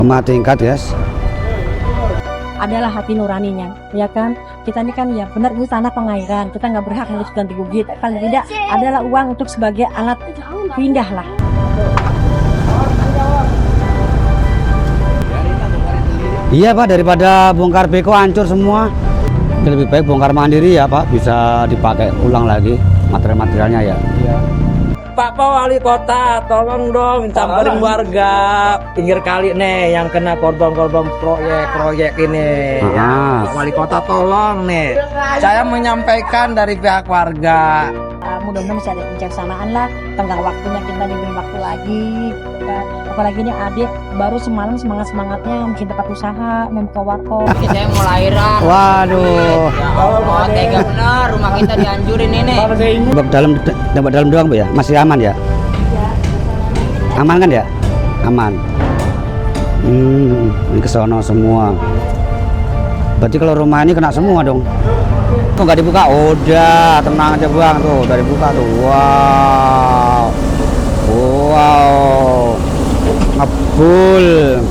Rumah tingkat, guys. Adalah hati nuraninya, ya kan? Kita ini kan ya benar ini tanah pengairan, kita nggak berhak harus ganti rugi. Paling tidak adalah uang untuk sebagai alat pindah lah. Iya Pak, daripada bongkar beko hancur semua, lebih baik bongkar mandiri ya Pak, bisa dipakai ulang lagi material-materialnya ya. Iya. Pak Wali Kota, tolong dong samperin warga pinggir kali nih yang kena korban-korban proyek ini. Ya, Pak Wali Kota tolong nih. Saya menyampaikan dari pihak warga. Mudah-mudahan bisa ada kebijaksanaan lah. Tenggang waktunya kita diberi waktu lagi. Apalagi ini adik baru semalam semangatnya bikin tempat usaha, membuka warkop. Saya mau lahiran. Waduh. Ya Allah, tega benar rumah kita dihancurin ini. Tempat dalam doang Bu ya, masih aman ya? Aman kan ya? Aman. Ini kesono semua. Berarti kalau rumah ini kena semua dong. Kok nggak dibuka? Udah, tenang aja Bang tuh, udah dibuka tuh. Wow. Wow. Ngebul.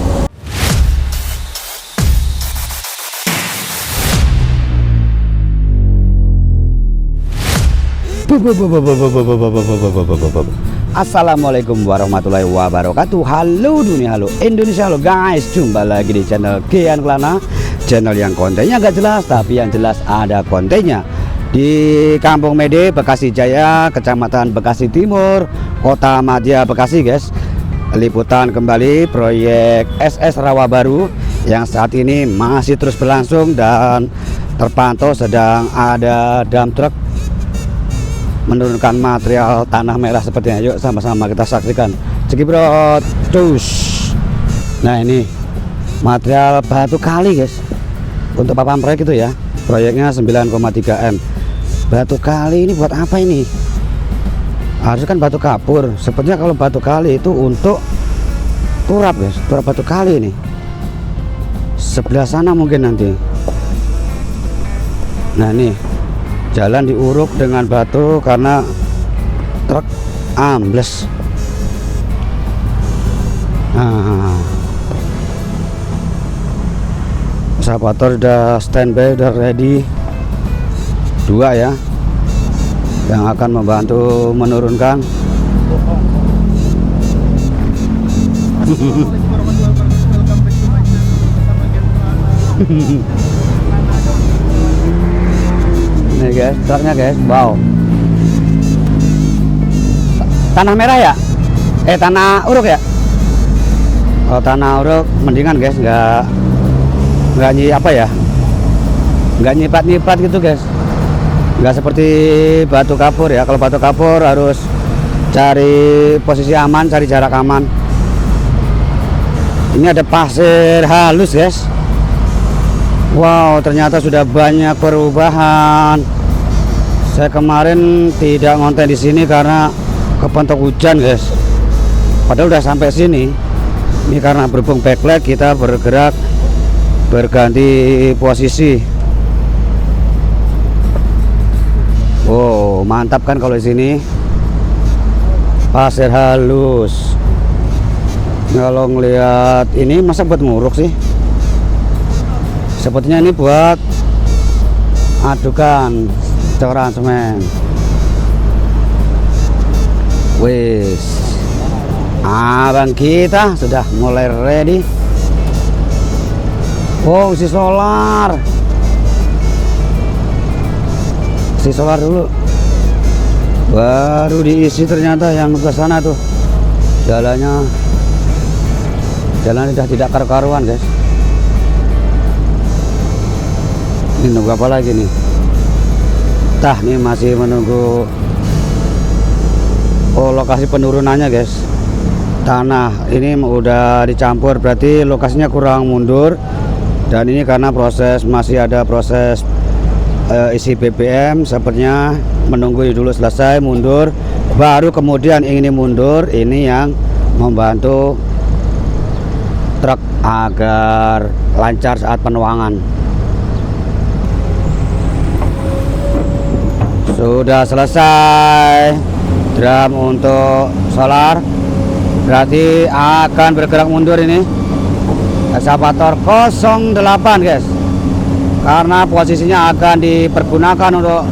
Assalamualaikum warahmatullahi wabarakatuh. Halo dunia, halo Indonesia, halo guys. Jumpa lagi di channel Kian Kelana, channel yang kontennya gak jelas tapi yang jelas ada kontennya. Di Kampung Mede, Bekasi Jaya, Kecamatan Bekasi Timur, Kota Madya, Bekasi guys. Liputan kembali proyek SS Rawa Baru yang saat ini masih terus berlangsung dan terpantau sedang ada dump truck menurunkan material tanah merah sepertinya. Yuk sama-sama kita saksikan. Cekibrot terus. Nah ini material batu kali guys untuk papan proyek itu ya. Proyeknya 9,3 M. Batu kali ini buat apa ini? Harusnya kan batu kapur. Sepertinya kalau batu kali itu untuk turap guys, turap batu kali ini. Sebelah sana mungkin nanti. Nah ini jalan diuruk dengan batu karena truk ambles. Nah, eskavator sudah standby, sudah ready. Dua ya yang akan membantu menurunkan. Nih guys, truknya guys, wow. Tanah merah ya? Tanah uruk ya? Oh tanah uruk, mendingan guys, nggak nyipat gitu guys. Nggak seperti batu kapur ya. Kalau batu kapur harus cari posisi aman, cari jarak aman. Ini ada pasir halus guys. Wow, ternyata sudah banyak perubahan. Saya kemarin tidak ngonten di sini karena kepentok hujan guys. Padahal udah sampai sini. Ini karena berhubung backlight kita bergerak berganti posisi. Oh, mantap kan kalau di sini. Pasir halus. Kalau ngelihat ini masa buat nguruk sih? Sepertinya ini buat adukan coran semen. Wis. Abang kita sudah mulai ready. Oh, isi solar. Isi solar dulu. Baru diisi ternyata yang ke sana tuh. Jalan sudah tidak karu-karuan guys. Ini nunggu apa lagi nih? Nih masih menunggu lokasi penurunannya guys. Tanah ini udah dicampur, berarti lokasinya kurang mundur. Dan ini karena masih ada proses isi BBM, sepertinya menunggu dulu selesai mundur, baru kemudian ini mundur. Ini yang membantu truk agar lancar saat penuangan. Sudah selesai drum untuk solar, berarti akan bergerak mundur ini. Ekskavator 08 guys, karena posisinya akan dipergunakan untuk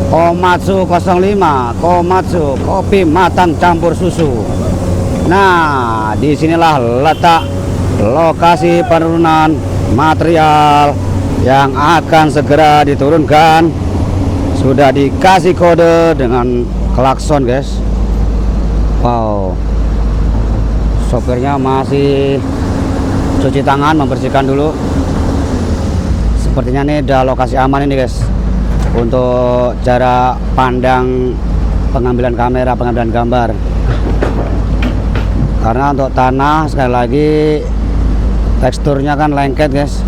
Komatsu 05, Komatsu kopi matang campur susu. Nah, disinilah letak lokasi penurunan material yang akan segera diturunkan. Sudah dikasih kode dengan klakson guys. Wow, sopirnya masih cuci tangan, membersihkan dulu. Sepertinya ini udah lokasi aman ini guys, untuk jarak pandang pengambilan kamera, pengambilan gambar. Karena untuk tanah sekali lagi teksturnya kan lengket guys,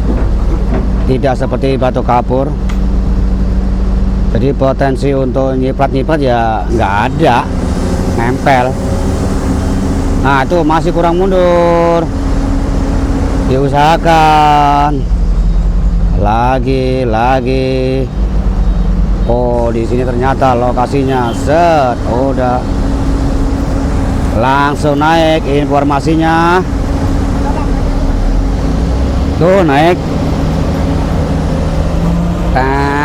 tidak seperti batu kapur. Jadi potensi untuk nyiprat-nyiprat ya nggak ada, nempel. Nah itu masih kurang mundur, diusahakan lagi. Oh di sini ternyata lokasinya, set, udah langsung naik informasinya. Tuh naik.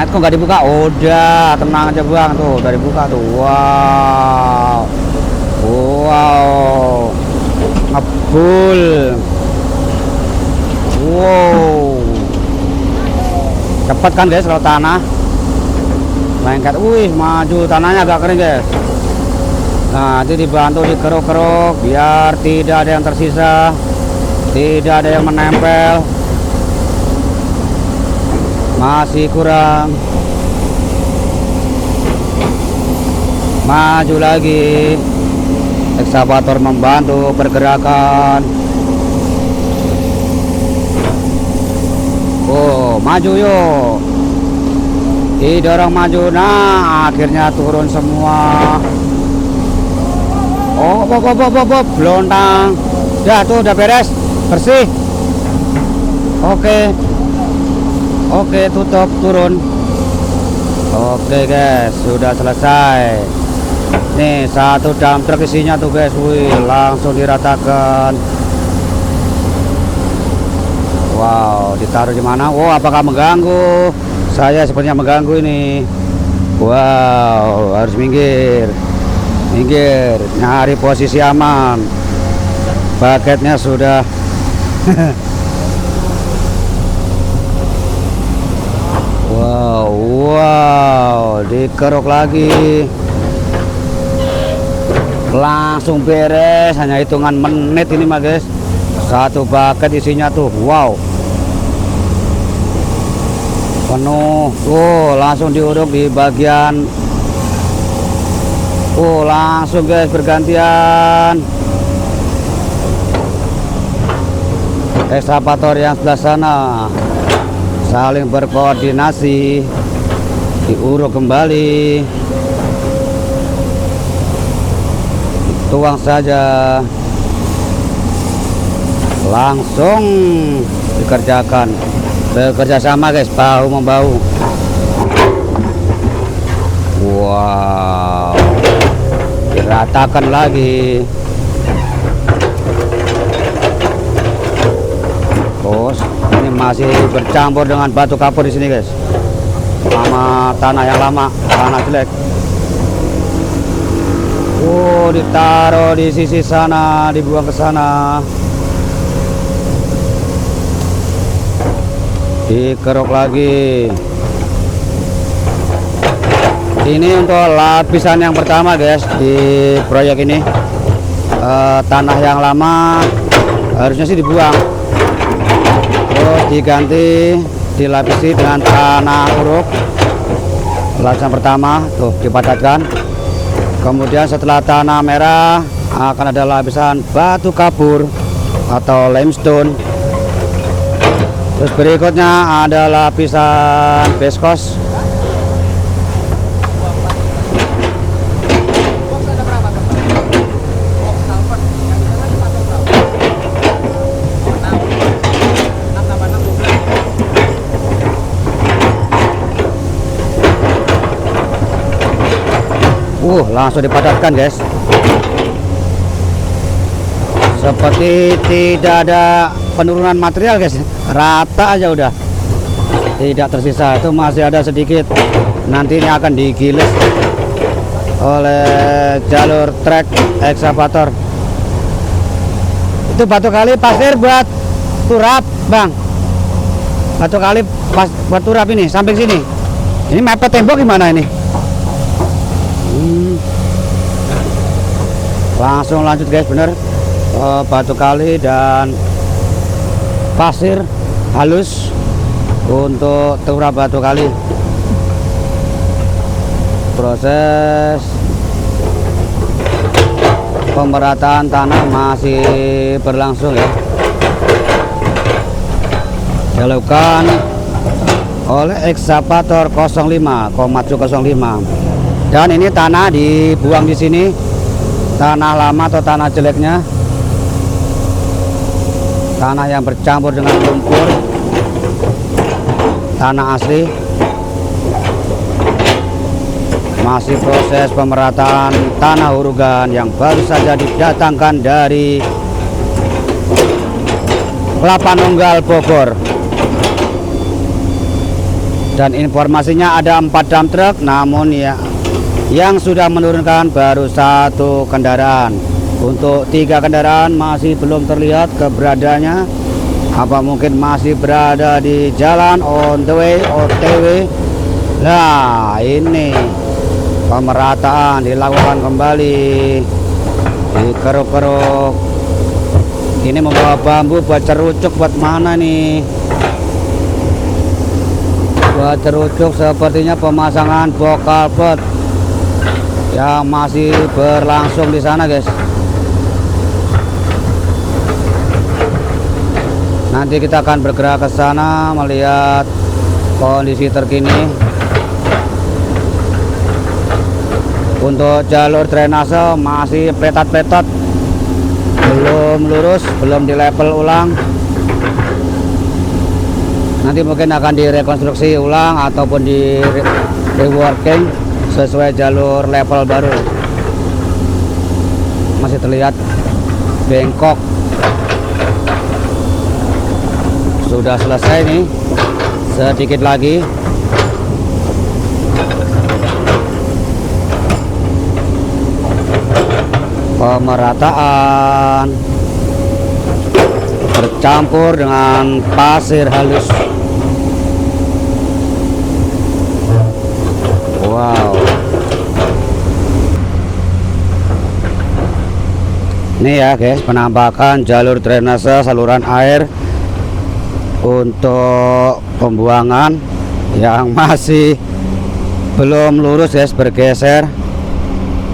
Kok nggak dibuka? Udah, tenang aja bang, tuh udah dibuka tuh. Wow, ngebul. Wow, cepet kan guys kalau tanah lengket. Wih, maju, tanahnya agak kering guys. Nah itu dibantu dikeruk-keruk biar tidak ada yang tersisa, tidak ada yang menempel. Masih kurang, maju lagi. Ekskavator membantu pergerakan. Oh maju yuk, didorong maju. Nah akhirnya turun semua. Oh belontang. Udah tuh, udah beres, bersih. Oke, tutup, turun. Oke guys, sudah selesai. Nih satu dump truck isinya tuh guys. Wih, langsung diratakan. Wow, ditaruh di mana? Wow, apakah mengganggu? Saya sepertinya mengganggu ini. Wow, harus minggir, nyari posisi aman. Paketnya sudah Wow, dikeruk lagi. Langsung beres, hanya hitungan menit ini mah guys. Satu paket isinya tuh, wow, penuh. Langsung diuruk di bagian. Langsung guys, bergantian. Ekskavator yang sebelah sana saling berkoordinasi, diuruk kembali, tuang saja, langsung dikerjakan. Bekerja sama guys, bahu membahu. Wow, diratakan lagi. Terus ini masih bercampur dengan batu kapur di sini guys, sama tanah yang lama, tanah jelek. Ditaruh di sisi sana, dibuang ke sana, dikeruk lagi. Ini untuk lapisan yang pertama guys di proyek ini. Tanah yang lama harusnya sih dibuang, terus diganti, dilapisi dengan tanah uruk. Lapisan pertama tuh dipadatkan. Kemudian setelah tanah merah akan ada lapisan batu kapur atau limestone. Terus berikutnya ada lapisan beskos. Langsung dipadatkan guys, seperti tidak ada penurunan material guys, rata aja udah, tidak tersisa. Itu masih ada sedikit, nanti ini akan digiles oleh jalur trek ekskavator. Itu batu kali pasir buat turap bang, batu kali buat turap ini samping sini. Ini mepet tembok gimana ini? Langsung lanjut guys, bener. Batu kali dan pasir halus untuk turap batu kali. Proses pemerataan tanah masih berlangsung ya, dilakukan oleh ekskavator 05 Komatsu 05. Dan ini tanah dibuang di sini, tanah lama atau tanah jeleknya, tanah yang bercampur dengan lumpur, tanah asli. Masih proses pemerataan tanah Hurugan yang baru saja didatangkan dari Kelapa Nunggal Bogor. Dan informasinya ada 4 dump truck, namun ya yang sudah menurunkan baru 1 kendaraan. Untuk 3 kendaraan masih belum terlihat keberadaannya. Apa mungkin masih berada di jalan on the way, OTW. Nah, ini pemerataan dilakukan kembali, dikeruk-keruk. Ini membawa bambu buat cerucuk, buat mana nih? Buat cerucuk, sepertinya pemasangan bokal pot yang masih berlangsung di sana guys. Nanti kita akan bergerak ke sana melihat kondisi terkini. Untuk jalur drainase masih petat-petat, belum lurus, belum di level ulang. Nanti mungkin akan direkonstruksi ulang ataupun di reworking sesuai jalur level baru. Masih terlihat bengkok. Sudah selesai nih, sedikit lagi. Pemerataan bercampur dengan pasir halus. Wow, ini ya guys, penampakan jalur drainase saluran air untuk pembuangan yang masih belum lurus guys, bergeser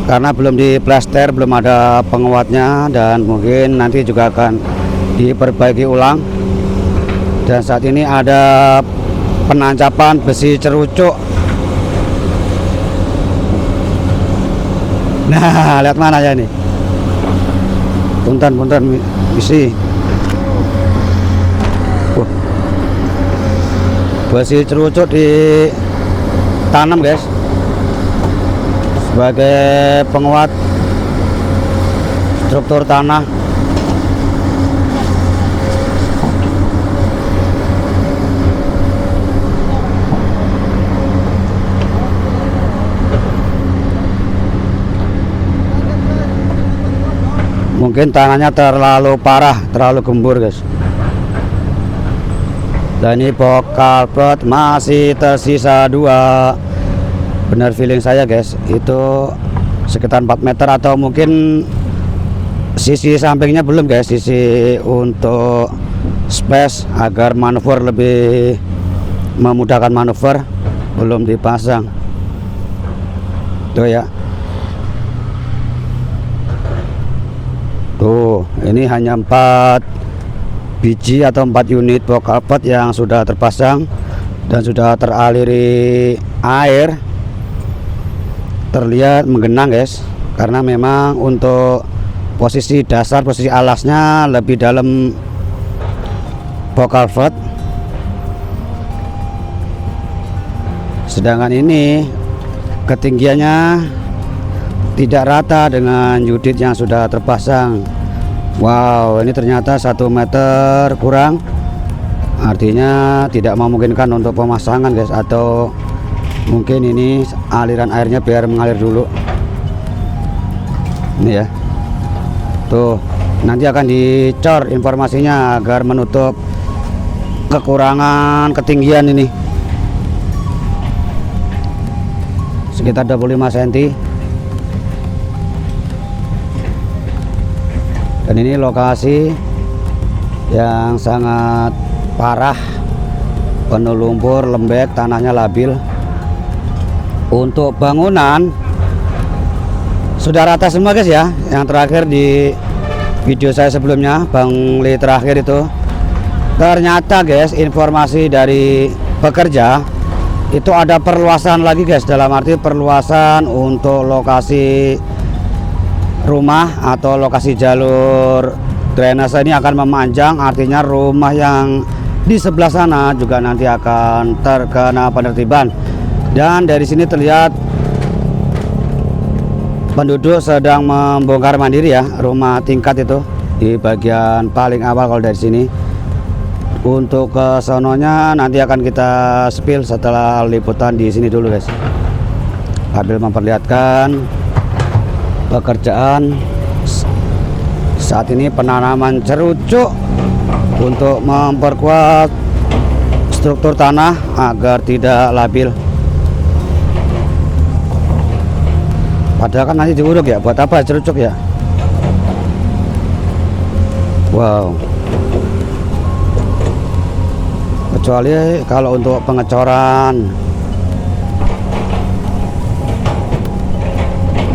karena belum diplaster, belum ada penguatnya, dan mungkin nanti juga akan diperbaiki ulang. Dan saat ini ada penancapan besi cerucuk. Nah, lihat mana ya ini? Punten besi. Besi cerucuk ditanam guys, sebagai penguat struktur tanah. Mungkin tanahnya terlalu parah, terlalu gembur guys. Dan ini bokal plot masih tersisa 2. Benar feeling saya guys, itu sekitar 4 meter, atau mungkin sisi sampingnya belum guys, sisi untuk space agar manuver lebih memudahkan manuver belum dipasang. Tuh ya, tuh ini hanya 4 biji atau 4 unit bokal plot yang sudah terpasang dan sudah teraliri air. Terlihat menggenang guys, karena memang untuk posisi dasar, posisi alasnya lebih dalam bokal plot. Sedangkan ini ketinggiannya tidak rata dengan unit yang sudah terpasang. Wow, ini ternyata 1 meter kurang, artinya tidak memungkinkan untuk pemasangan guys, atau mungkin ini aliran airnya biar mengalir dulu. Ini ya, tuh nanti akan dicor informasinya agar menutup kekurangan ketinggian ini sekitar 25 cm. Dan ini lokasi yang sangat parah, penuh lumpur, lembek, tanahnya labil. Untuk bangunan sudah rata semua guys ya. Yang terakhir di video saya sebelumnya, Bangli terakhir itu, ternyata guys, informasi dari pekerja itu ada perluasan lagi guys, dalam arti perluasan untuk lokasi rumah atau lokasi jalur drainase ini akan memanjang, artinya rumah yang di sebelah sana juga nanti akan terkena penertiban. Dan dari sini terlihat penduduk sedang membongkar mandiri ya, rumah tingkat itu di bagian paling awal kalau dari sini. Untuk ke sononya nanti akan kita spill setelah liputan di sini dulu guys, sambil memperlihatkan pekerjaan saat ini penanaman cerucuk untuk memperkuat struktur tanah agar tidak labil. Padahal kan nanti diuruk ya, buat apa cerucuk ya? Wow. Kecuali kalau untuk pengecoran.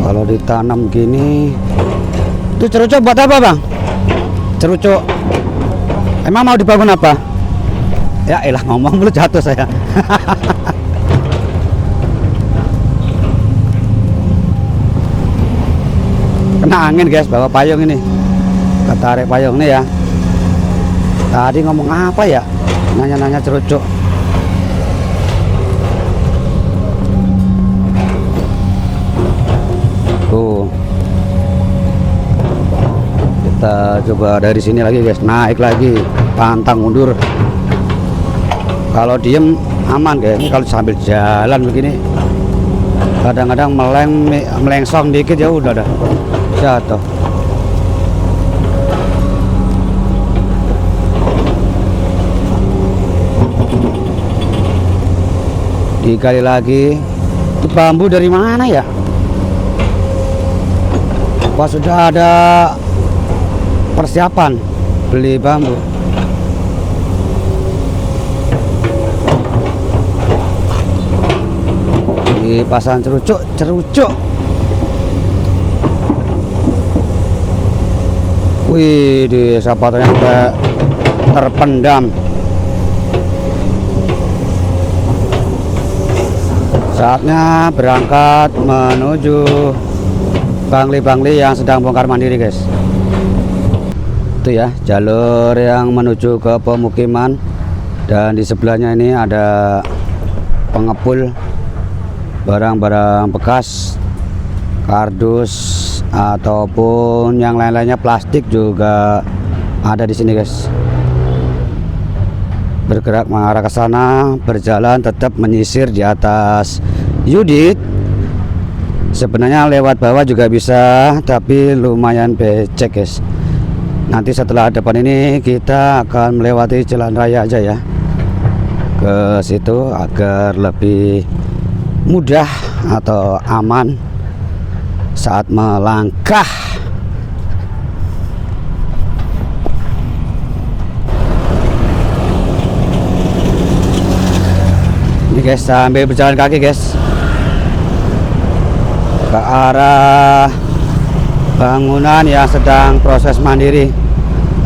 Kalau ditanam gini, itu cerucuk buat apa bang? Cerucuk emang mau dibangun apa? Ya elah, ngomong dulu jatuh saya. Kena angin guys, bawa payung ini, ketarik payung nih ya. Tadi ngomong apa ya? Nanya-nanya cerucuk. Tuh, kita coba dari sini lagi guys, naik lagi, pantang mundur. Kalau diem aman guys, ini kalau sambil jalan begini kadang-kadang melengsong dikit ya udah dah jatuh. Dikali lagi. Itu bambu dari mana ya? Wah, sudah ada persiapan beli bambu. Dipasang cerucuk. Wih, di sapatnya udah terpendam. Saatnya berangkat menuju Bangli-Bangli yang sedang bongkar mandiri guys. Itu ya jalur yang menuju ke pemukiman, dan di sebelahnya ini ada pengepul barang-barang bekas, kardus ataupun yang lain-lainnya, plastik juga ada di sini guys. Bergerak mengarah ke sana, berjalan tetap menyisir di atas Yudit. Sebenarnya lewat bawah juga bisa, tapi lumayan becek guys. Nanti setelah depan ini kita akan melewati jalan raya aja ya, ke situ agar lebih mudah atau aman saat melangkah. Ini guys, sambil berjalan kaki guys ke arah bangunan yang sedang proses mandiri.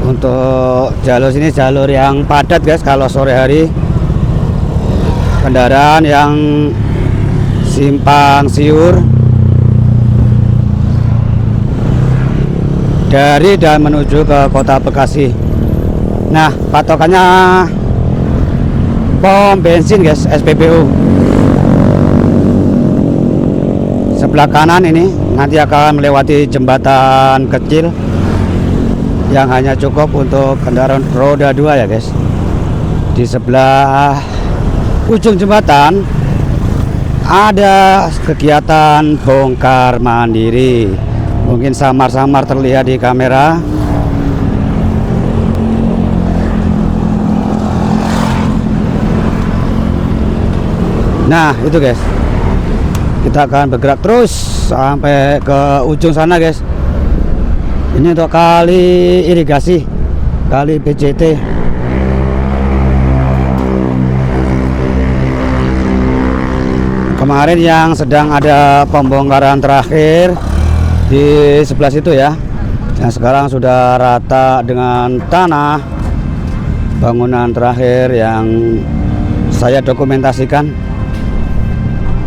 Untuk jalur sini jalur yang padat guys, kalau sore hari kendaraan yang simpang siur dari dan menuju ke kota Bekasi. Nah, patokannya pom bensin guys, SPBU. Sebelah kanan ini nanti akan melewati jembatan kecil yang hanya cukup untuk kendaraan roda 2 ya guys. Di sebelah ujung jembatan ada kegiatan bongkar mandiri. Mungkin samar-samar terlihat di kamera. Nah itu guys, kita akan bergerak terus sampai ke ujung sana guys. Ini untuk kali irigasi, kali PJT. Kemarin yang sedang ada pembongkaran terakhir di sebelah situ ya. Yang sekarang sudah rata dengan tanah. Bangunan terakhir yang saya dokumentasikan.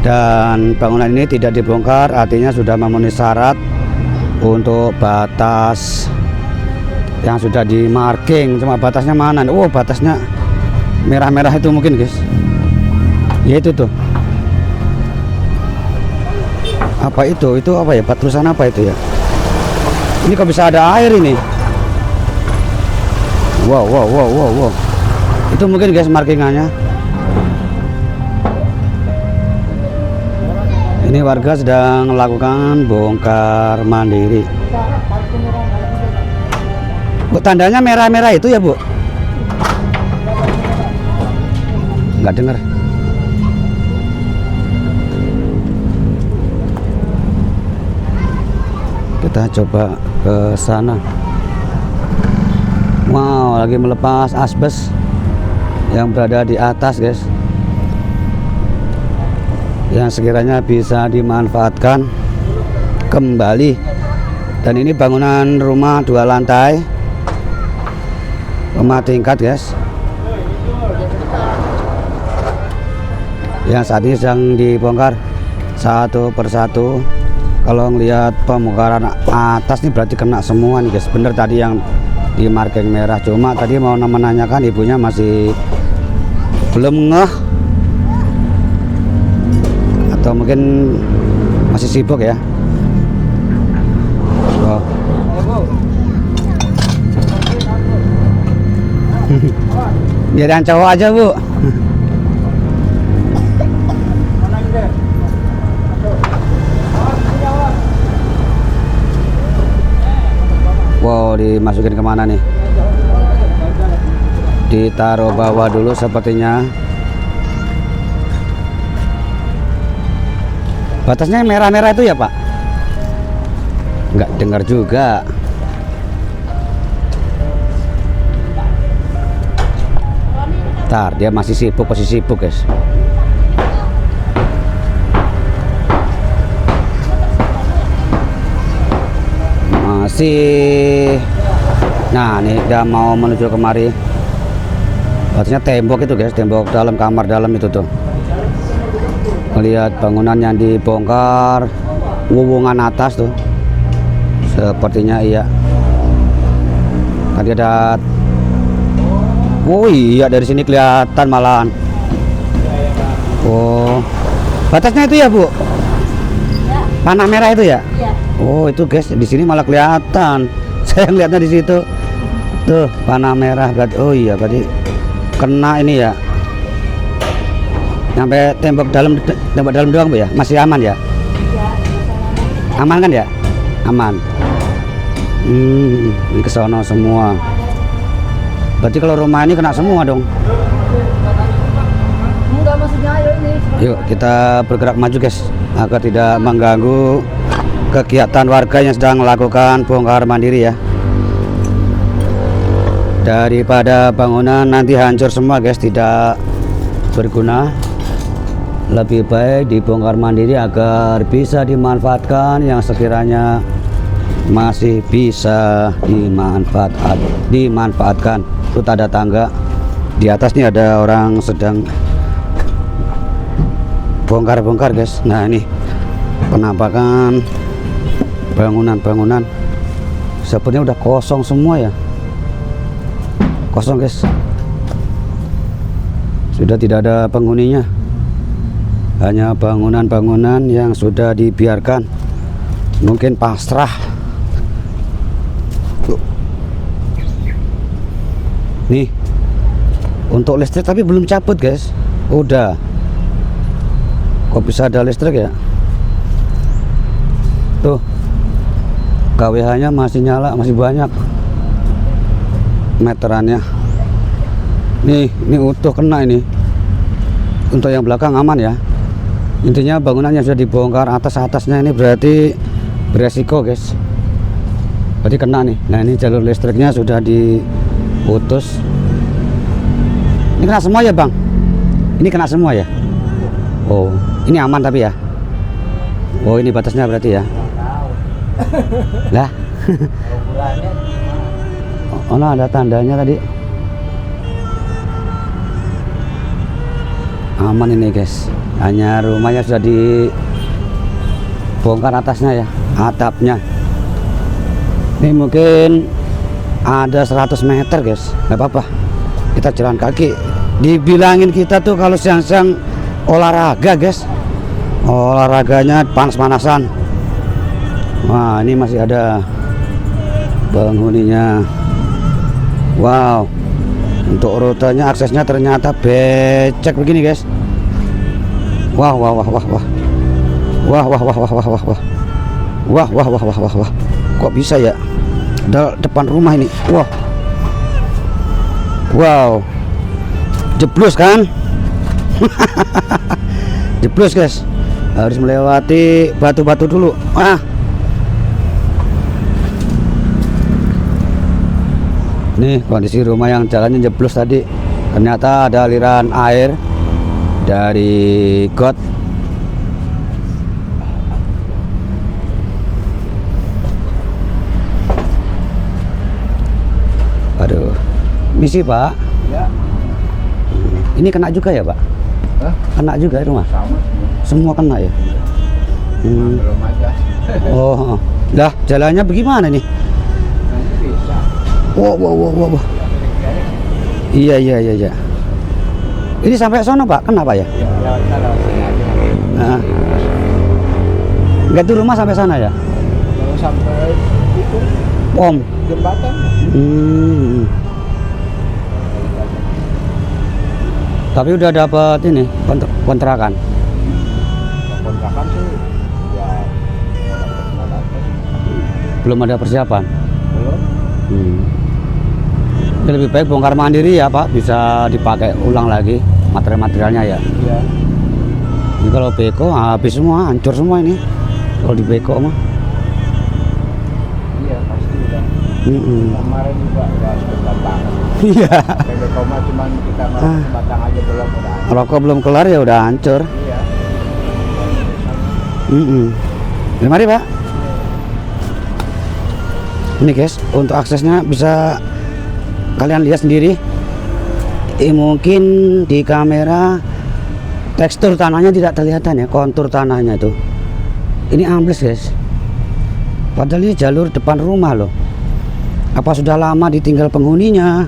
Dan bangunan ini tidak dibongkar, artinya sudah memenuhi syarat untuk batas yang sudah di marking. Cuma batasnya mana? Oh, batasnya merah-merah itu mungkin guys. Ya itu tuh. Apa itu? Itu apa ya? Tulisan apa itu ya? Ini kok bisa ada air ini? Wow. Itu mungkin guys markingannya. Ini warga sedang melakukan bongkar mandiri. Bu, tandanya merah-merah itu ya Bu? Nggak dengar. Kita coba ke sana. Wow, lagi melepas asbes yang berada di atas guys, yang sekiranya bisa dimanfaatkan kembali. Dan ini bangunan rumah 2 lantai, rumah tingkat guys, yang saat ini sedang dibongkar satu persatu. Kalau ngelihat pembongkaran atas nih berarti kena semua nih guys. Bener tadi yang di marking merah, cuma tadi mau menanyakan ibunya masih belum ngeh atau mungkin masih sibuk ya. Oh. Biar yang cowok aja Bu. Wow, dimasukin kemana nih? Ditaruh bawah dulu sepertinya. Batasnya merah-merah itu ya Pak? Nggak dengar juga. Ntar dia masih sibuk, posisi sibuk guys. Masih. Nah nih udah mau menuju kemari. Batasnya tembok itu guys, tembok dalam, kamar dalam itu tuh. Melihat bangunan yang dibongkar, wuwungan atas tuh, sepertinya iya. Tadi ada, oh iya dari sini kelihatan malahan. Oh, batasnya itu ya Bu? Panah merah itu ya? Oh itu guys, di sini malah kelihatan. Saya lihatnya di situ, tuh panah merah. Oh iya, berarti kena ini ya. Sampai tembok dalam doang Bu ya? Masih aman ya? Aman kan ya? Aman. Ini ke sono semua. Berarti kalau rumah ini kena semua dong. Enggak, maksudnya ayo ini. Yuk kita bergerak maju guys, agar tidak mengganggu kegiatan warga yang sedang melakukan bongkar mandiri ya. Daripada bangunan nanti hancur semua guys, tidak berguna. Lebih baik dibongkar mandiri agar bisa dimanfaatkan yang sekiranya masih bisa dimanfaatkan. Itu ada tangga di atas nih, ada orang sedang bongkar-bongkar guys. Nah ini penampakan bangunan-bangunan sepertinya udah kosong semua ya, kosong guys, sudah tidak ada penghuninya. Hanya bangunan-bangunan yang sudah dibiarkan, mungkin pasrah. Nih untuk listrik tapi belum cabut guys. Udah. Kok bisa ada listrik ya? Tuh KWH nya masih nyala, masih banyak meterannya. Nih, ini utuh kena ini. Untuk yang belakang aman ya. Intinya bangunannya sudah dibongkar, atas-atasnya ini berarti beresiko guys. Berarti kena nih. Nah ini jalur listriknya sudah diputus. Ini kena semua ya bang? Ini kena semua ya? Oh ini aman tapi ya? Oh ini batasnya berarti ya? Lah oh nah, ada tandanya tadi. Aman ini guys, hanya rumahnya sudah dibongkar atasnya ya, atapnya. Ini mungkin ada 100 meter guys, nggak apa-apa, kita jalan kaki. Dibilangin kita tuh kalau siang-siang olahraga guys, olahraganya panas-panasan. Wah ini masih ada penghuninya. Wow, untuk rutenya aksesnya ternyata becek begini guys. Wah wah wah wah wah wah wah wah wah wah wah wah wah wah wah wah wah wah, kok bisa ya? Depan rumah ini. Wah wow, jeblos kan? Jeblos guys, harus melewati batu-batu dulu. Nih kondisi rumah yang jalannya jeblos tadi. Ternyata ada aliran air dari got. Aduh, misi pak. Ya. Ini kena juga ya pak? Hah? Kena juga ya rumah? Sama Semua kena ya? belum aja. Oh, lah jalannya bagaimana nih? Nanti bisa. Wow, wow, wow, wow, wow. Iya, iya, iya, iya. Ini sampai sono pak, kenapa ya? Ya, kalau Nah. Enggak tuh rumah sampai sana ya? kalau sampai itu Om. jembatan. Tapi udah dapat ini kontrakan. Kontrakan sih ya Belum ada persiapan. belum. Ya, lebih baik bongkar mandiri ya pak, bisa dipakai ulang lagi material-materialnya ya. Iya. Ini kalau beko habis semua, hancur semua ini. Kalau di beko mah. Iya pasti udah. Kemarin juga udah sebentar banget. Iya. Bebek koma cuman kita batang aja belum udah. Rokok belum kelar ya udah hancur. Iya. Ya, mari pak. Ini guys, untuk aksesnya bisa kalian lihat sendiri. Mungkin di kamera tekstur tanahnya tidak terlihat ya, kontur tanahnya itu. Ini ambles guys. Padahal ini jalur depan rumah loh. Apa sudah lama ditinggal penghuninya?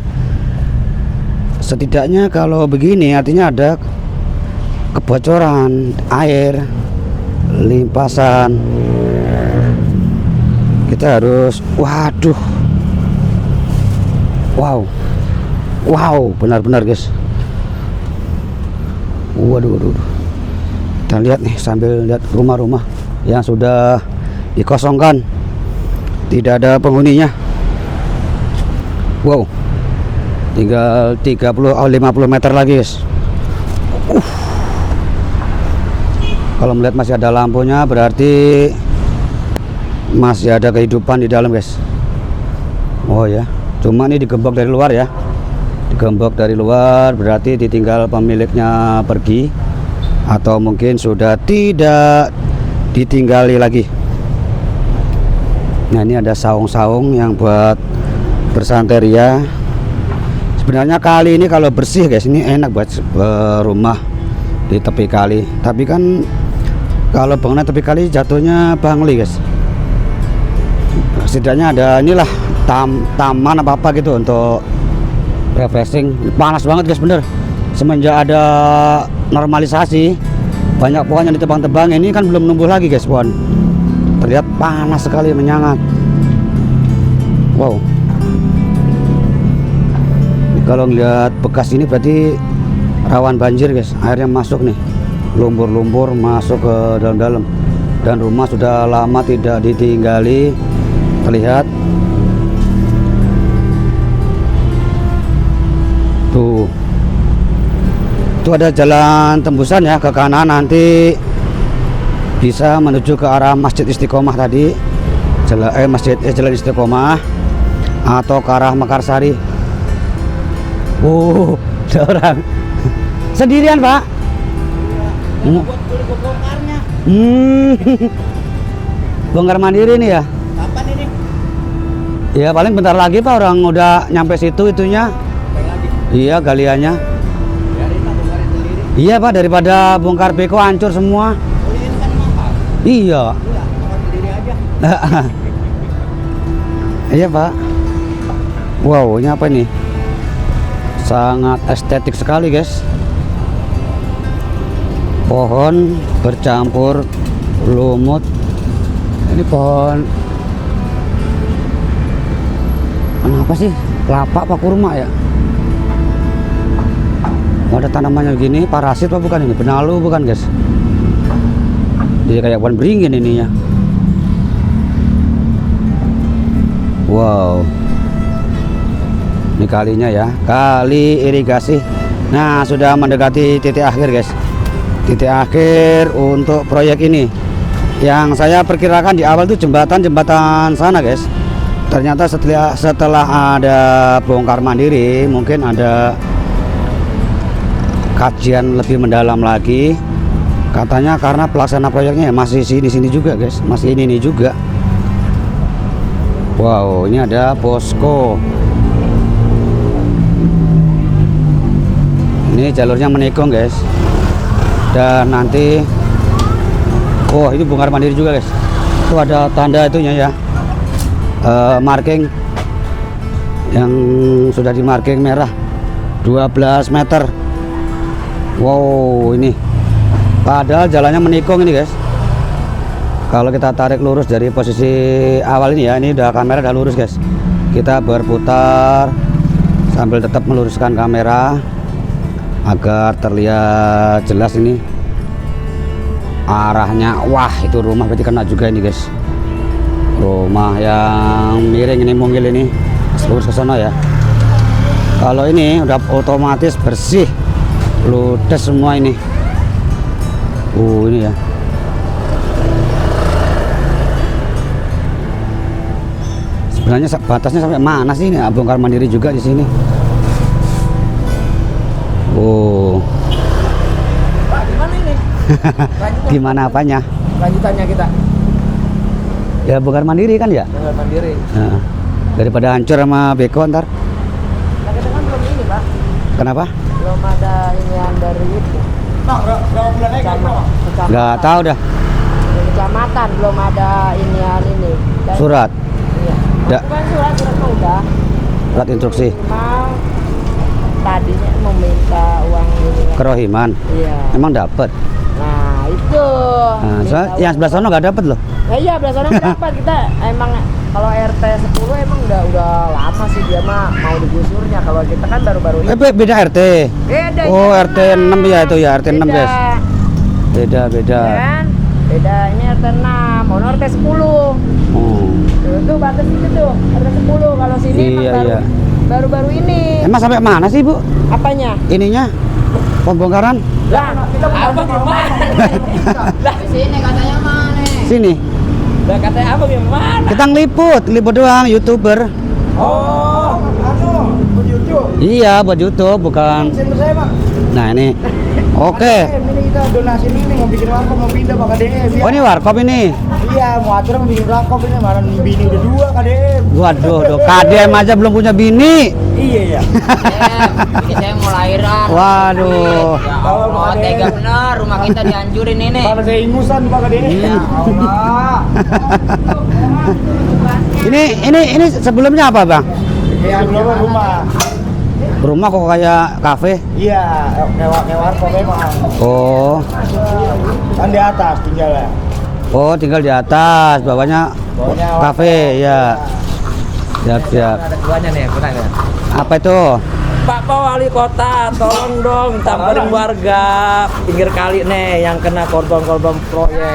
Setidaknya kalau begini artinya ada kebocoran air, limpasan. Kita harus, waduh, wow, benar-benar guys. Waduh. Kita lihat nih sambil lihat rumah-rumah yang sudah dikosongkan, tidak ada penghuninya. Wow, tinggal 30-50 meter lagi guys. Kalau melihat masih ada lampunya berarti masih ada kehidupan di dalam guys. Oh ya, cuma ini digembok dari luar ya. Digembok dari luar berarti ditinggal pemiliknya pergi, atau mungkin sudah tidak ditinggali lagi. Nah ini ada saung-saung yang buat bersanteria. Sebenarnya kali ini kalau bersih guys, ini enak buat rumah di tepi kali. Tapi kan kalau bangunan tepi kali jatuhnya bangli guys. Setidaknya ada inilah taman apa gitu untuk refreshing. Panas banget guys bener. Semenjak ada normalisasi, banyak pohon yang ditebang-tebang. Ini kan belum numbuh lagi guys pohon. Terlihat panas sekali, menyangat. Wow. Kalau ngeliat bekas ini berarti rawan banjir guys, airnya masuk nih, lumpur-lumpur masuk ke dalam-dalam, dan rumah sudah lama tidak ditinggali. Terlihat tuh, itu ada jalan tembusan ya ke kanan, nanti bisa menuju ke arah Masjid Istiqomah tadi, Jalan Istiqomah, atau ke arah Mekarsari. Ada orang sendirian Pak. Buat bongkarnya. Bongkar mandiri nih ya. Kapan ini? Ya paling bentar lagi Pak, orang udah nyampe situ itunya. Lagi. Iya, galiannya. Biarin lah bongkarin sendiri. Iya Pak, daripada bongkar beko hancur semua. Oh, ini kan mahal. Iya. Iya, bongkar sendiri aja. Iya Pak. Wow, ini apa ini? Sangat estetik sekali guys. Pohon bercampur lumut. Ini pohon apa sih? Kelapa apa kurma ya? Ada tanamannya gini, parasit apa bukan ini? Benalu bukan guys? Jadi kayak pohon beringin ininya. Wow. Ini kalinya ya, kali irigasi. Nah, sudah mendekati titik akhir guys. Titik akhir untuk proyek ini. Yang saya perkirakan di awal itu jembatan sana guys. Ternyata setelah ada bongkar mandiri, mungkin ada kajian lebih mendalam lagi. Katanya karena pelaksana proyeknya masih sini juga guys, masih ini juga. Wow, ini ada posko. Ini jalurnya menikung guys, dan nanti ini bongkar mandiri juga guys. Itu ada tanda itunya ya, marking yang sudah di marking merah 12 meter. Wow, ini padahal jalannya menikung ini guys. Kalau kita tarik lurus dari posisi awal ini ya, ini udah kamera udah lurus guys. Kita berputar sambil tetap meluruskan kamera agar terlihat jelas ini arahnya. Wah, itu rumah berarti kena juga ini guys. Rumah yang miring ini, mungil ini lurus ke sana ya. Kalau ini udah otomatis bersih, ludes semua ini. Ini ya. Sebenarnya batasnya sampai mana sih ini? Bongkar mandiri juga di sini. Pak, gimana ini? Gimana apanya? Lanjutannya kita. Ya bongkar mandiri kan ya? Bongkar mandiri. Nah, daripada hancur sama beko ntar. Nah, kita kan belum ini Pak, Kenapa? belum ada inian dari itu. Bang, berapa bulan lagi Bang? Nggak tahu dah. Kecamatan belum ada inian ini. Dan- Surat, Iya. Da- Bukan surat mah udah. surat instruksi, Cuma tadinya meminta uang ini. kerohiman. Iya. Emang dapat. Nah itu. Nah, Minta soalnya yang uang. sebelah sana nggak dapat loh. Nah, iya belasan orang dapat kita emang kalau RT 10 emang udah lama sih dia mah mau digusurnya. Kalau kita kan baru-baru ini. Beda RT. Beda. Oh, ya, RT 6 ya itu ya, RT 6 guys. Beda. Ya kan? Beda ini RT 6, mau RT 10. Oh. Tuh batas itu tuh RT 10. Kalau sini Iya, emang iya. baru-baru ini. Emang sampai mana sih Bu? Apanya? Ininya pembongkaran? Lah, kita Apa gimana? Lah, sini katanya mana? Sini. Lah katanya apa gimana? Kita ngeliput doang, YouTuber. Oh, buat YouTube. Iya, buat YouTube bukan. Center saya Bang. Nah, ini. Oke. Ini kita donasi ini mau bikin warkop, mau pindah Pak KDM. Oh, ini warkop ini. Iya, mau acara mau bikin warkop ini, malah bini udah 2 KDM. Waduh, KDM aja belum punya bini. Iya ya. Saya mau lahiran. Waduh. Ya Allah, tega bener rumah kita dihancurin ini. Malah saya ingusan Pak KDM. Ya Allah. Ini sebelumnya apa, Bang? Ya belum rumah. Rumah kok kayak kafe? Iya, kayak warkop emang. Oh. Kan di atas tinggalnya. Oh, tinggal di atas, bawahnya Bawahnya kafe, ya. Siap. Ada duanya nih, benar ya. Apa itu? Pak Wali Kota, tolong dong samperin warga pinggir kali nih yang kena korban-korban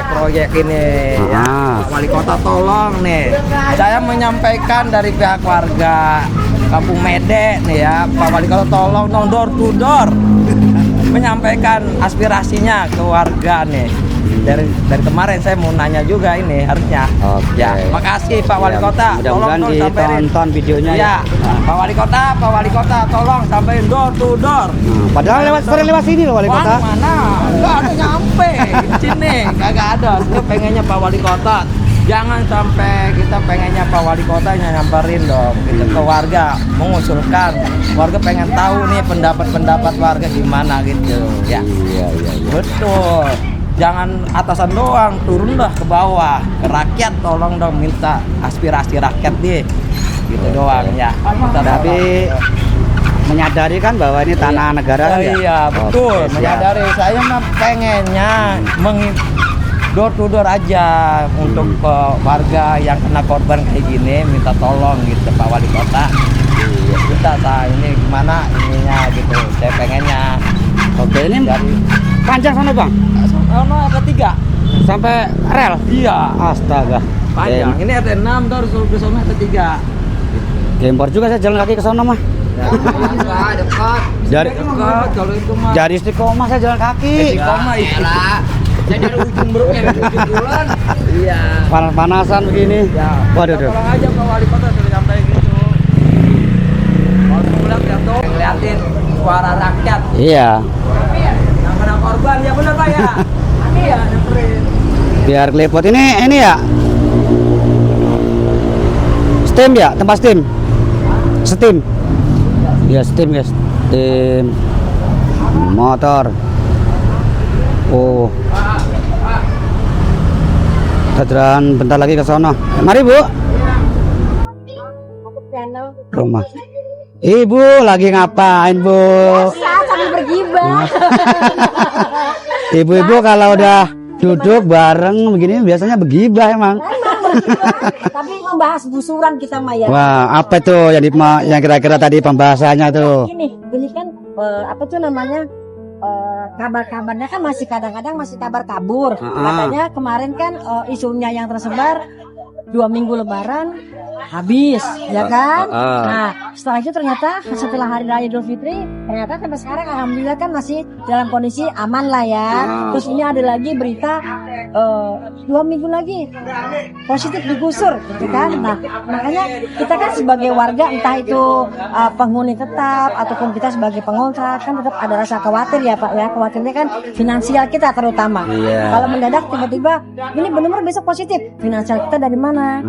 proyek ini. Ya, Pak Wali Kota tolong nih. Saya menyampaikan dari pihak warga Kampung Mede nih ya, Pak Wali Kota tolong dong door to door menyampaikan aspirasinya ke warga nih. Dari kemarin saya mau nanya juga ini harusnya. Oke. Ya, makasih Pak Wali Kota. Mudah-mudahan ditonton videonya ya. Pak Wali Kota, tolong sampein door to door. Padahal sering lewat sini loh Wali Kota. Mana? Enggak ada nyampe sini, kagak ada. Saya pengennya Pak Wali Kota. Jangan sampai kita pengennya Pak Wali Kota nyamperin dong gitu ke warga, mengusulkan. Warga pengen tahu nih pendapat warga gimana gitu. Ya. Iya. Betul. Jangan atasan doang, turun dah ke bawah, ke rakyat tolong dong minta aspirasi rakyat deh. Gitu doang ya. Tapi menyadari kan bahwa ini tanah negara kan ya? Iya, betul. Oke, siap. Menyadari saya mah pengennya door to door aja untuk warga yang kena korban kayak gini minta tolong gitu Pak Wali Kota. Kita ini gimana ininya gitu. Saya pengennya. Oke, ini Dari panjang sana Bang? no RT 3 Sampai rel? iya Astaga. panjang. Ini RT 6 terus ke sana RT 3. Gempor juga saya jalan kaki ke sana mah. Enggak, dekat. Dari Dekat kalau itu mah. dari Istiqomah saya jalan kaki. Istiqomah itu. Elah. Saya dari ujung beruknya dari ujung bulan. Iya. Panas-panasan begini. Ya. Waduh. Tolong aja Pak Wali Kota sudah sampai gitu. Kalau pulang ya tuh ngeliatin suara rakyat Iya. yang kena korban ya benar Pak ya. Iya, nyamperin. Biar keliput ini ya. Steam ya, tempat steam. Steam. Ya steam guys. Steam. Motor. Oh. Kita jalan bentar lagi ke sono. Mari Bu. Rumah. Ibu lagi ngapain Bu? Sambil bergibah. Ibu-ibu kalau udah duduk bareng begini biasanya begibah emang. Tapi membahas busuran kita mah ya. Wah, apa tuh yang kira-kira tadi pembahasannya tuh? Ini kan apa tuh namanya kabar-kabarnya kan masih kadang-kadang masih kabar kabur. Makanya kemarin kan isunya yang tersebar 2 minggu Lebaran habis, ya kan? Nah, setelah itu ternyata setelah Hari Raya Idul Fitri, ternyata sampai sekarang alhamdulillah kan masih dalam kondisi aman lah ya. Terus ini ada lagi berita 2 minggu lagi positif digusur, gitu kan? Nah, makanya kita kan sebagai warga, entah itu penghuni tetap ataupun kita sebagai pengontrak kan tetap ada rasa khawatir ya Pak ya. Khawatirnya kan finansial kita terutama. Kalau mendadak tiba-tiba ini benar-benar besok positif, finansial kita dari mana?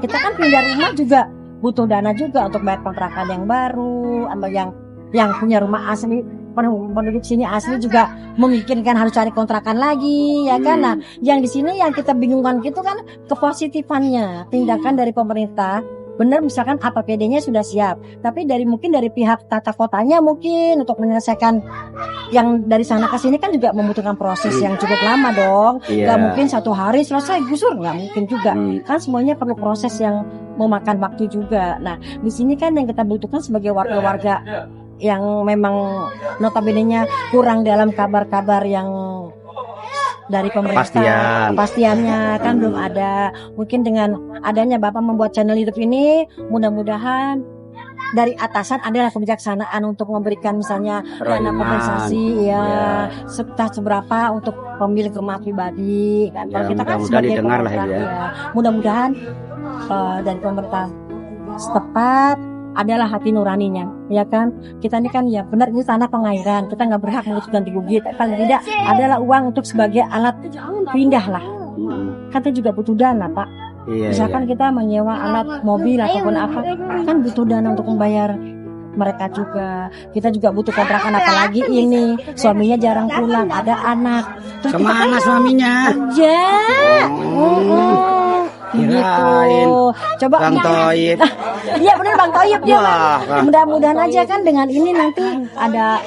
Kita kan pindah rumah juga butuh dana juga untuk bayar kontrakan yang baru, atau yang punya rumah asli, penduduk sini asli juga memungkinkan harus cari kontrakan lagi, ya kan? Nah, yang di sini yang kita bingungkan gitu kan kepositifannya tindakan dari pemerintah. Benar, misalkan APBD-nya sudah siap, tapi mungkin dari pihak tata kotanya mungkin untuk menyelesaikan yang dari sana ke sini kan juga membutuhkan proses yang cukup lama dong. Gak mungkin 1 hari selesai gusur, nggak mungkin juga. Kan semuanya perlu proses yang memakan waktu juga. Nah, di sini kan yang kita butuhkan sebagai warga-warga yang memang notabene-nya kurang dalam kabar-kabar yang dari pemerintah, kepastiannya kan belum ada. Mungkin dengan adanya Bapak membuat channel YouTube ini, mudah-mudahan dari atasan adalah kebijaksanaan untuk memberikan misalnya dana kompensasi serta seberapa untuk pemilik rumah pribadi kan. Kalau kita kan sebagai kontrak mudah-mudahan dari pemerintah setempat adalah hati nuraninya, ya kan? Kita ini kan ya benar ini tanah pengairan, kita nggak berhak mengurus ganti rugi. Paling tidak adalah uang untuk sebagai alat pindah lah. Kan kita juga butuh dana Pak. Misalkan kita menyewa alat mobil ataupun apa, kan butuh dana untuk membayar mereka juga. Kita juga butuh kontrakan, apalagi ini suaminya jarang pulang, ada anak. Terus kemana suaminya? Kerja. Gitu. Coba Bang Toib. Iya benar Bang Toib dia. Mudah-mudahan aja kan dengan ini nanti ada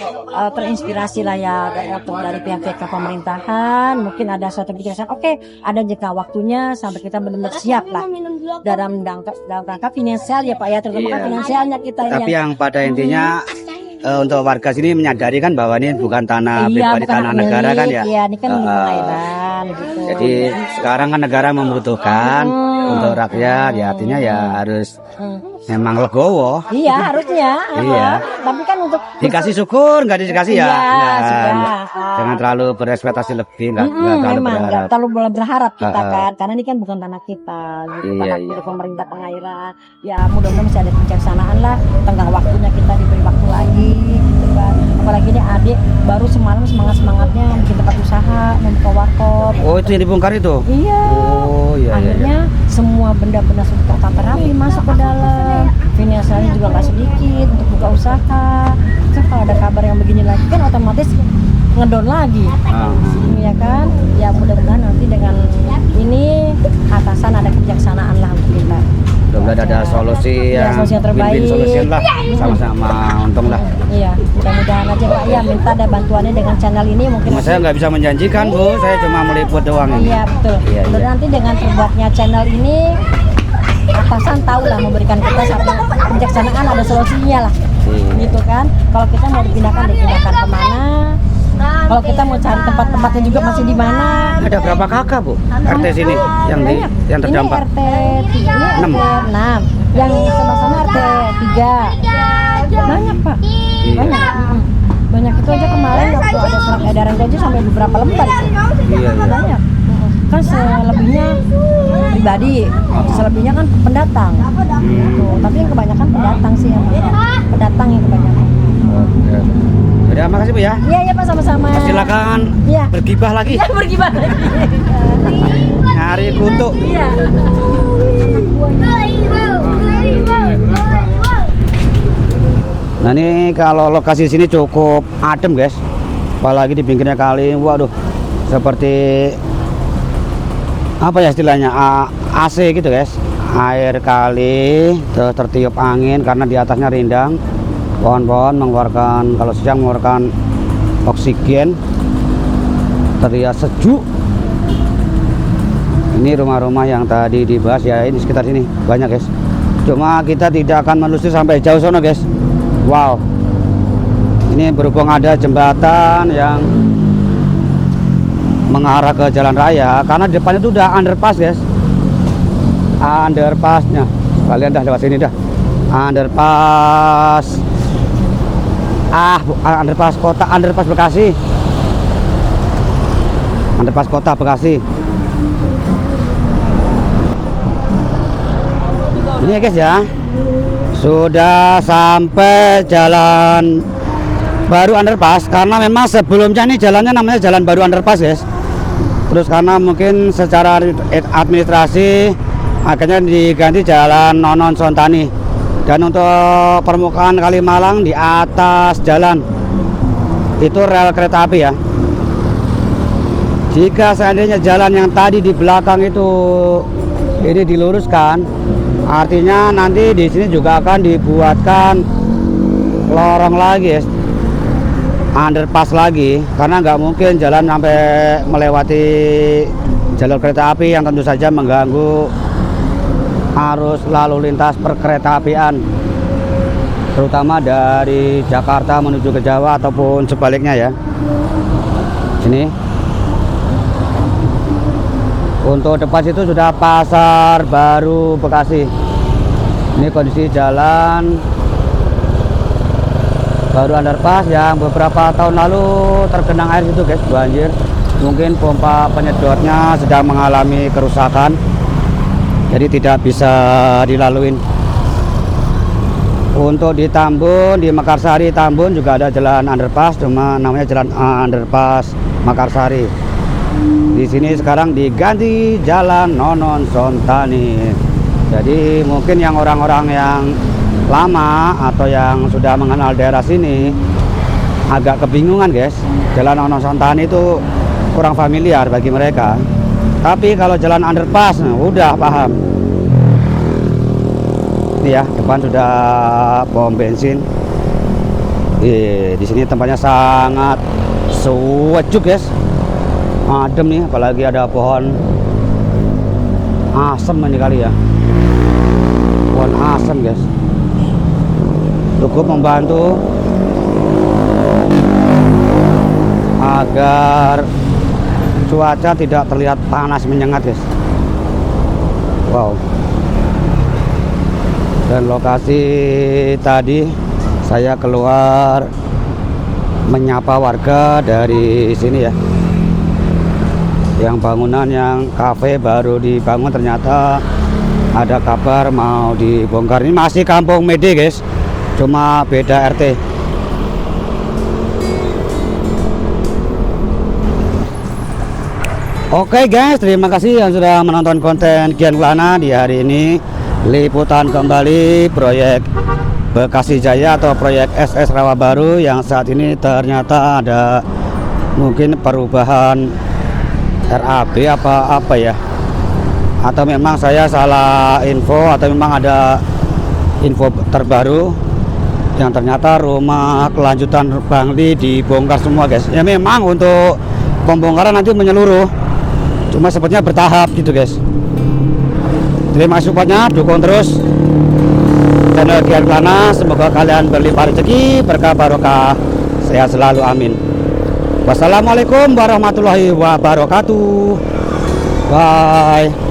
terinspirasi lah ya dari pihak-pihak pemerintahan. Mungkin ada suatu pikiran, oke, ada jangka waktunya sampai kita benar-benar siap lah dalam rangka finansial ya Pak ya, terutama kan finansialnya kita. Tapi yang pada intinya untuk warga sini menyadari kan bahwa ini bukan tanah Iya, pribadi, bukan tanah hak negara milik, kan ya. Iya, ini kan milik Heeh. pengairan gitu. Jadi sekarang kan negara membutuhkan untuk rakyat, ya artinya ya harus memang legowo. Iya, harusnya. Iya. Tapi kan untuk Dikasih syukur, nggak dikasih ya. Iya, Nggak. sudah. Jangan terlalu berekspektasi lebih, nggak terlalu memang berharap. nggak terlalu berharap kita Heeh. kan, karena ini kan bukan tanah kita, gitu. Iya, Tanah iya. milik pemerintah pengairan. Ya mudah-mudahan masih ada kebijaksanaan lah, tenggang waktunya kita diberi waktu lagi, gitu kan. Apalagi ini adik baru semalam semangatnya bikin tempat usaha, membuka warkop. Oh, itu yang dibongkar itu? Iya. Oh, iya, iya, Akhirnya semua benda-benda sudah tertata rapi masuk ke dalam. Finansialnya juga nggak sedikit untuk buka usaha. Kan kalau ada kabar yang begini lagi kan otomatis ngedon lagi. Ah. Ya kan? Ya mudah-mudahan nanti dengan ini atasan ada kebijaksanaan lah untuk kita. Mudah-mudahan ada solusi Ya, yang solusi yang terbaik. win-win solution lah, sama-sama untung lah. Iya, mudah-mudahan aja Pak ya minta ada bantuannya dengan channel ini mungkin. Cuma saya nggak bisa menjanjikan Bu, saya cuma meliput doang ini. Iya betul. Iya, Dan iya. nanti dengan terbuatnya channel ini atasan tahu lah memberikan kita satu kebijaksanaan, ada solusinya lah. Iya. Gitu kan. Kalau kita mau dipindahkan kemana? Kalau kita mau cari tempat-tempatnya juga masih di mana? Ada berapa kakak Bu? RT sini Banyak. yang terdampak. Ini RT 3, ini Enam. RT 6. Yang sebelah sana RT 3. Banyak Pak. Iya. Banyak. Banyak itu aja kemarin waktu ada surat edaran aja sampai beberapa lembar itu. Iya, iya. Banyak. Kan selebihnya pribadi, selebihnya kan pendatang. Gitu. Tapi yang kebanyakan pendatang sih yang pendatang yang kebanyakan. Oke. Udah, makasih Bu ya. Iya iya Pak sama-sama. Silakan Iya. bergibah lagi. Iya bergibah lagi. Nyari kutu. Iya. Nah ini kalau lokasi sini cukup adem guys, apalagi di pinggirnya kali, waduh, seperti apa ya istilahnya AC gitu guys, air kali tertiup angin karena di atasnya rindang, pohon-pohon mengeluarkan kalau siang mengeluarkan oksigen, terlihat sejuk. Ini rumah-rumah yang tadi dibahas ya, ini sekitar sini banyak guys. Cuma kita tidak akan menelusuri sampai jauh sono guys. Wow, ini berhubung ada jembatan yang mengarah ke jalan raya, karena di depan itu udah underpass guys, underpassnya. Kalian dah lewat sini dah, underpass, underpass kota, underpass Bekasi, underpass kota Bekasi. Ini ya guys ya, sudah sampai jalan baru underpass, karena memang sebelumnya ini jalannya namanya jalan baru underpass guys. Terus karena mungkin secara administrasi akhirnya diganti jalan Nonon Sontani. Dan untuk permukaan Kalimalang di atas jalan itu rel kereta api ya. Jika seandainya jalan yang tadi di belakang itu ini diluruskan, artinya nanti di sini juga akan dibuatkan lorong lagi guys, underpass lagi, karena nggak mungkin jalan sampai melewati jalur kereta api yang tentu saja mengganggu arus lalu lintas perkereta-apian, terutama dari Jakarta menuju ke Jawa ataupun sebaliknya ya. Sini untuk depan situ sudah Pasar Baru Bekasi. Ini kondisi jalan baru underpass yang beberapa tahun lalu tergenang air situ guys, banjir. Mungkin pompa penyedotnya sedang mengalami kerusakan, jadi tidak bisa dilaluin. Untuk di Tambun, di Mekarsari Tambun juga ada jalan underpass, cuma namanya jalan underpass Mekarsari. Di sini sekarang diganti jalan Nonon Sontani. Jadi mungkin yang orang-orang yang lama atau yang sudah mengenal daerah sini agak kebingungan guys. Jalan Nonon Sontani itu kurang familiar bagi mereka. Tapi kalau jalan underpass, nah, udah paham. Ini ya, depan sudah pom bensin. Di sini tempatnya sangat sejuk guys. Adem nih, apalagi ada pohon asem ini kali ya, pohon asem guys, cukup membantu agar cuaca tidak terlihat panas menyengat guys. Wow. Dan lokasi tadi saya keluar menyapa warga dari sini ya. Yang bangunan yang kafe baru dibangun ternyata ada kabar mau dibongkar. Ini masih Kampung Mede guys, cuma beda RT. Oke guys, terima kasih yang sudah menonton konten Kian Kelana di hari ini. Liputan kembali proyek Bekasi Jaya atau proyek SS Rawabaru yang saat ini ternyata ada mungkin perubahan RAB apa ya, atau memang saya salah info, atau memang ada info terbaru yang ternyata rumah kelanjutan Bangli dibongkar semua guys. Ya memang untuk pembongkaran nanti menyeluruh, cuma sepertinya bertahap gitu guys. Terima kasih supportnya, dukung terus channel Kian Kelana. Semoga kalian berlimpah rezeki, berkah barokah, sehat selalu, amin. Wassalamualaikum warahmatullahi wabarakatuh. Bye.